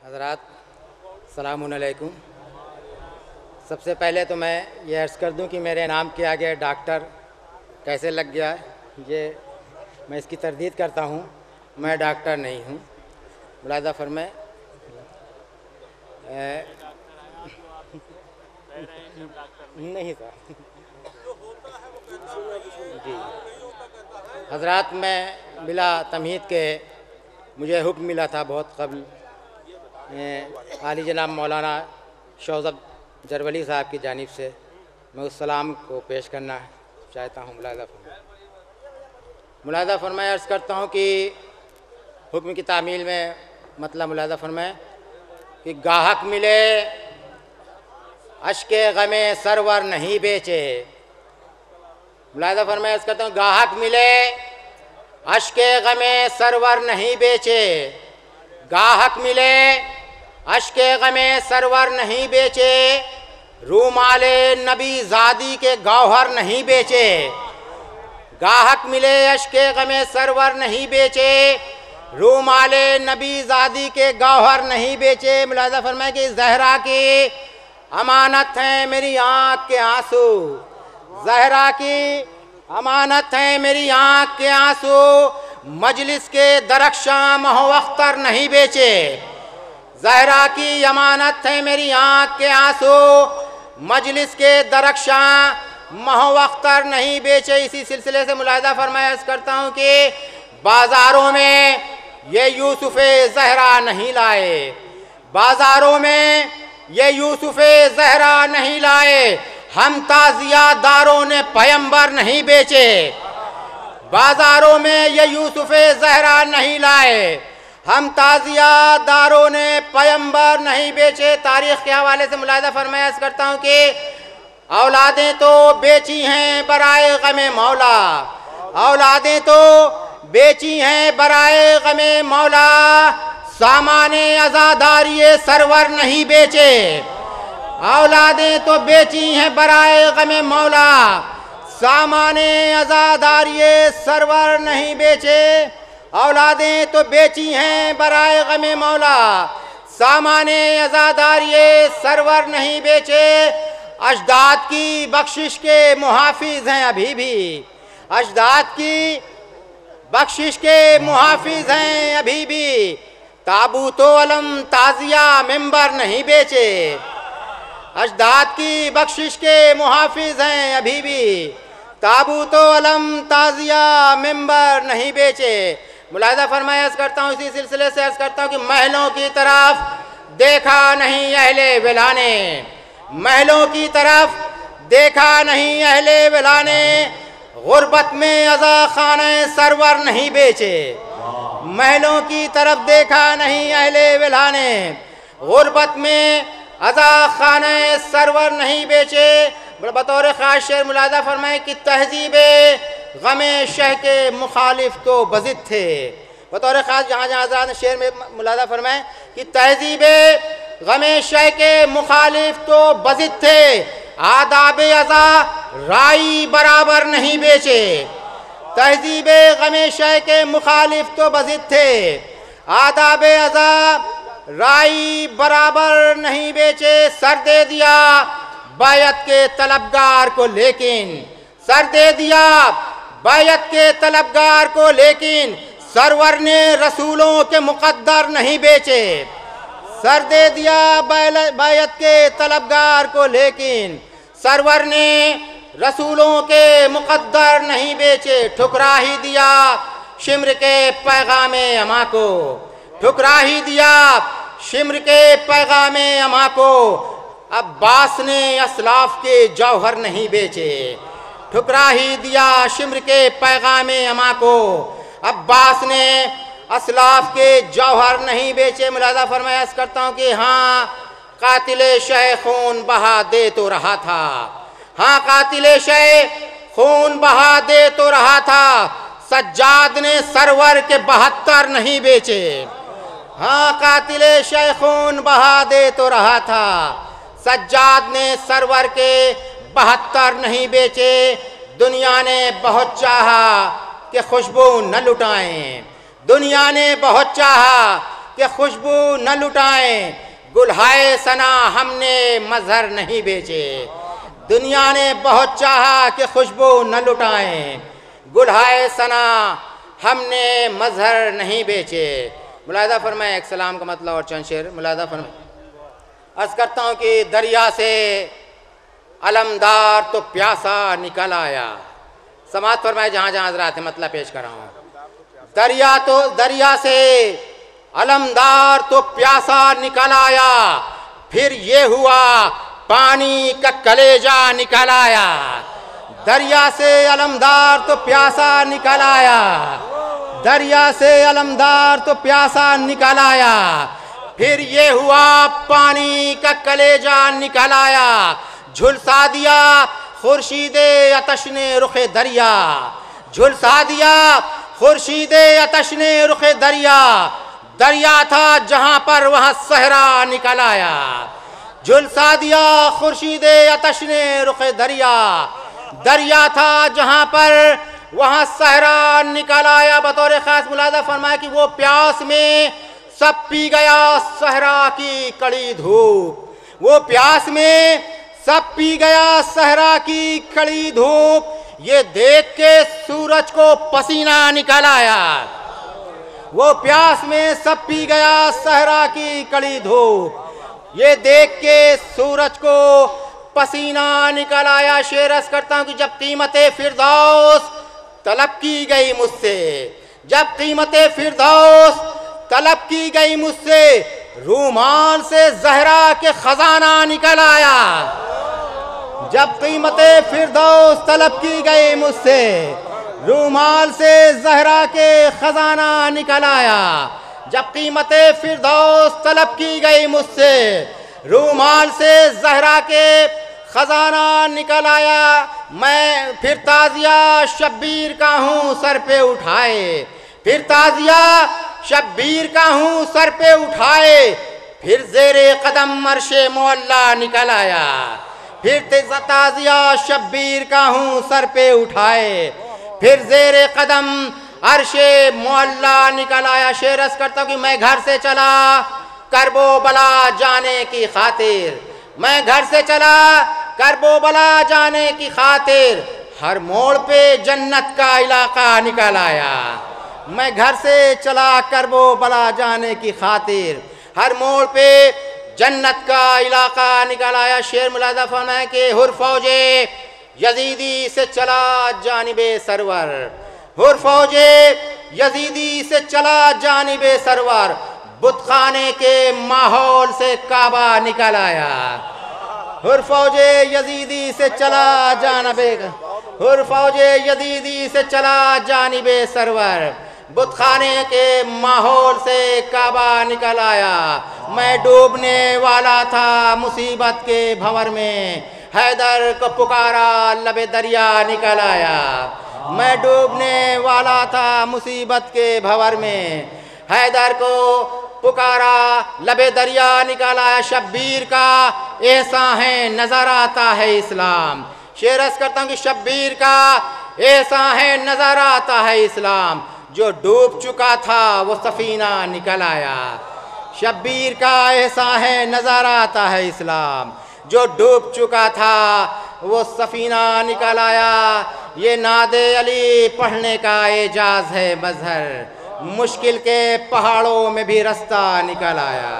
حضرات السلام علیکم۔ سب سے پہلے تو میں یہ عرض کر دوں کہ میرے نام کے آگے ڈاکٹر کیسے لگ گیا ہے، یہ میں اس کی تردید کرتا ہوں، میں ڈاکٹر نہیں ہوں۔ ملاحظہ فرمائیں، نہیں تھا جی حضرات، میں بلا تمہید کے مجھے حکم ملا تھا بہت قبل عالی جناب مولانا شوذب جرولی صاحب کی جانب سے، میں اس سلام کو پیش کرنا چاہتا ہوں۔ ملاحظہ فرمائے، عرض کرتا ہوں کہ حکم کی تعمیل میں مطلب ملاحظہ فرمائے کہ گاہک ملے اشک غم سرور نہیں بیچے۔ ملاحظہ فرمائے، عرض کرتا ہوں گاہک ملے اشک غم سرور نہیں بیچے، گاہک ملے اشک غم سرور نہیں بیچے، رومال نبی زادی کے گوہر نہیں بیچے۔ گاہک ملے اشک غم سرور نہیں بیچے، رومال نبی زادی کے گوہر نہیں بیچے۔ ملاحظہ فرمائے کہ زہرا کی امانت ہیں میری آنکھ کے آنسو، زہرا کی امانت ہیں میری آنکھ کے آنسو، مجلس کے درخشاں مہو اختر نہیں بیچے۔ زہرا کی امانت ہے میری آنکھ کے آنسو، مجلس کے درخشاں مہو اختر نہیں بیچے۔ اسی سلسلے سے ملاحظہ فرمایا عرض کرتا ہوں کہ بازاروں میں یہ یوسف زہرا نہیں لائے، بازاروں میں یہ یوسف زہرا نہیں لائے، ہم تازیہ داروں نے پیمبر نہیں بیچے۔ بازاروں میں یہ یوسف زہرا نہیں لائے، ہم تازیہ داروں نے پیمبر نہیں بیچے۔ تاریخ کے حوالے سے ملاحظہ فرمایا عرض کرتا ہوں کہ اولادیں تو بیچی ہیں برائے غم مولا، اولادیں تو بیچی ہیں برائے غم مولا، سامان عزاداری سرور نہیں بیچے۔ اولادیں تو بیچی ہیں برائے غم مولا، سامان عزاداری سرور نہیں بیچے۔ اولادیں تو بیچی ہیں برائے غم مولا، سامان عزاداری سرور نہیں بیچے۔ اجداد کی بخشش کے محافظ ہیں ابھی بھی، اجداد کی بخشش کے محافظ ہیں ابھی بھی، تابوت و علم تازیہ ممبر نہیں بیچے۔ اجداد کی بخشش کے محافظ ہیں ابھی بھی، تابوت و علم تازیہ ممبر نہیں بیچے۔ ملاحظہ فرمایا عرض کرتا ہوں، اسی سلسلے سے عرض کرتا ہوں کہ محلوں کی طرف دیکھا نہیں اہل ولا نے، محلوں کی طرف دیکھا نہیں اہل ولا نے، غربت میں عزا خانہ سرور نہیں بیچے۔ محلوں کی طرف دیکھا نہیں اہل ولا نے، غربت میں عزا خانہ سرور نہیں بیچے۔ بطور خاص شعر ملاحظہ فرمائے کہ تہذیب غم شہ کے مخالف تو بضد تھے۔ بطور خاص جہاں جہاں حضرات نے شعر میں ملاحظہ فرمائے کہ تہذیب غم شہ کے مخالف تو بضد تھے، آداب عزا رائی برابر نہیں بیچے۔ تہذیب غم شہ کے مخالف تو بضد تھے، آداب عزا رائی برابر نہیں بیچے۔ سر دے دیا بیعت کے طلبگار کو لیکن، سر دے دیا بیعت کے طلبگار کو لیکن، سرور نے رسولوں کے مقدر نہیں بیچے۔ سر دے دیا بیعت کے طلبگار کو لیکن، سرور نے رسولوں کے مقدر نہیں بیچے۔ ٹھکرا ہی دیا شمر کے پیغام اما کو، ٹھکرا ہی دیا شمر کے پیغام اما کو، عباس نے اسلاف کے جوہر نہیں بیچے۔ ٹھکرا ہی دیا شمر کے پیغام اما کو، عباس نے اسلاف کے جوہر نہیں بیچے۔ ملاحظہ فرمایا عرض کرتا ہوں کہ ہاں قاتل شہ خون بہا دے تو رہا تھا، ہاں قاتل شہ خون بہا دے تو رہا تھا، سجاد نے سرور کے 72 نہیں بیچے۔ ہاں قاتل شہ خون بہا دے تو رہا تھا، سجاد نے سرور کے 72 نہیں بیچے۔ دنیا نے بہت چاہا کہ خوشبو نہ لٹائیں، دنیا نے بہت چاہا کہ خوشبو نہ لٹائیں، گلہائے ثنا ہم نے مظہر نہیں بیچے۔ دنیا نے بہت چاہا کہ خوشبو نہ لٹائیں، گلہائے ثنا ہم نے مظہر نہیں بیچے۔ ملاحظہ فرمائیں ایک سلام کا مطلب اور چند شعر ملاحظہ فرمائیں۔ عرض کرتا ہوں کہ دریا سے علمدار تو پیاسا نکل آیا۔ سماعت فرمائے جہاں جہاں حضرات ہیں، مطلب پیش کر رہا ہوں۔ دریا سے علمدار تو پیاسا نکل آیا، پھر یہ ہوا پانی کا کلیجہ نکل آیا۔ دریا سے علمدار تو پیاسا نکل آیا، دریا سے علمدار تو پیاسا نکل آیا، پھر یہ ہوا پانی کا کلیجہ نکل آیا۔ جھلسا دیا خورشید آتش نے رخ دریا، جھلسا دیا خورشید آتش نے رخ دریا، دریا تھا جہاں پر وہاں صحرا نکل آیا۔ جھلسا دیا خورشید آتش نے رخ دریا، دریا تھا جہاں پر وہاں صحرا نکل آیا۔ بطور خاص ملاحظہ فرمایا کہ وہ پیاس میں سب پی گیا صحرا کی کڑی دھوپ، وہ پیاس میں سب پی گیا صحرا کی کڑی دھوپ، یہ دیکھ کے سورج کو پسینہ نکل آیا۔ وہ پیاس میں سب پی گیا صحرا کی کڑی دھوپ، یہ دیکھ کے سورج کو پسینہ نکل آیا۔ شعر عرض کرتا ہوں کہ جب قیمت فردوس طلب کی گئی مجھ سے، جب قیمت فردوس طلب کی گئی مجھ سے، رومان سے زہرا کے خزانہ نکل آیا۔ جب قیمت فردوس طلب کی گئی مجھ سے، رومال سے زہرا کے خزانہ نکل آیا۔ جب قیمت فردوس طلب کی گئی مجھ سے، رومال سے زہرا کے خزانہ نکل آیا۔ میں پھر تازیہ شبیر کا ہوں سر پہ اٹھائے، پھر تازیہ شبیر کا ہوں سر پہ اٹھائے، پھر زیر قدم عرش معلا نکل آیا۔ پھر تازیہ شبیر کا ہوں سر پہ اٹھائے، پھر زیر قدم عرش معلا نکل آیا۔ شعر عرض کرتا ہوں کہ میں گھر سے چلا کرب و بلا جانے کی خاطر، میں گھر سے چلا کرب و بلا جانے کی خاطر، ہر موڑ پہ جنت کا علاقہ نکل آیا۔ میں گھر سے چلا کرب و بلا جانے کی خاطر، ہر موڑ پہ جنت کا علاقہ نکل آیا۔ شعر ملاحظہ فرمائیں کہ ہر فوج یزیدی سے چلا جانب سرور، ہر فوج یزیدی سے چلا جانب سرور، بت خانے کے ماحول سے کعبہ نکل آیا۔ ہر فوج یزیدی سے چلا جانب، ہر فوج یزیدی سے چلا جانب سرور، بت خانے کے ماحول سے کعبہ نکل آیا۔ میں ڈوبنے والا تھا مصیبت کے بھنور میں، حیدر کو پکارا لب دریا نکل آیا۔ میں ڈوبنے والا تھا مصیبت کے بھنور میں، حیدر کو پکارا لب دریا نکل آیا۔ شبیر کا ایسا ہے نظر آتا ہے اسلام، شعر عرض کرتا ہوں کہ شبیر کا ایسا ہے نظر آتا ہے اسلام، جو ڈوب چکا تھا وہ سفینہ نکل آیا۔ شبیر کا ایسا ہے نظر آتا ہے اسلام، جو ڈوب چکا تھا وہ سفینہ نکل آیا۔ یہ نعت علی پڑھنے کا اعجاز ہے مظہر، مشکل کے پہاڑوں میں بھی رستہ نکل آیا۔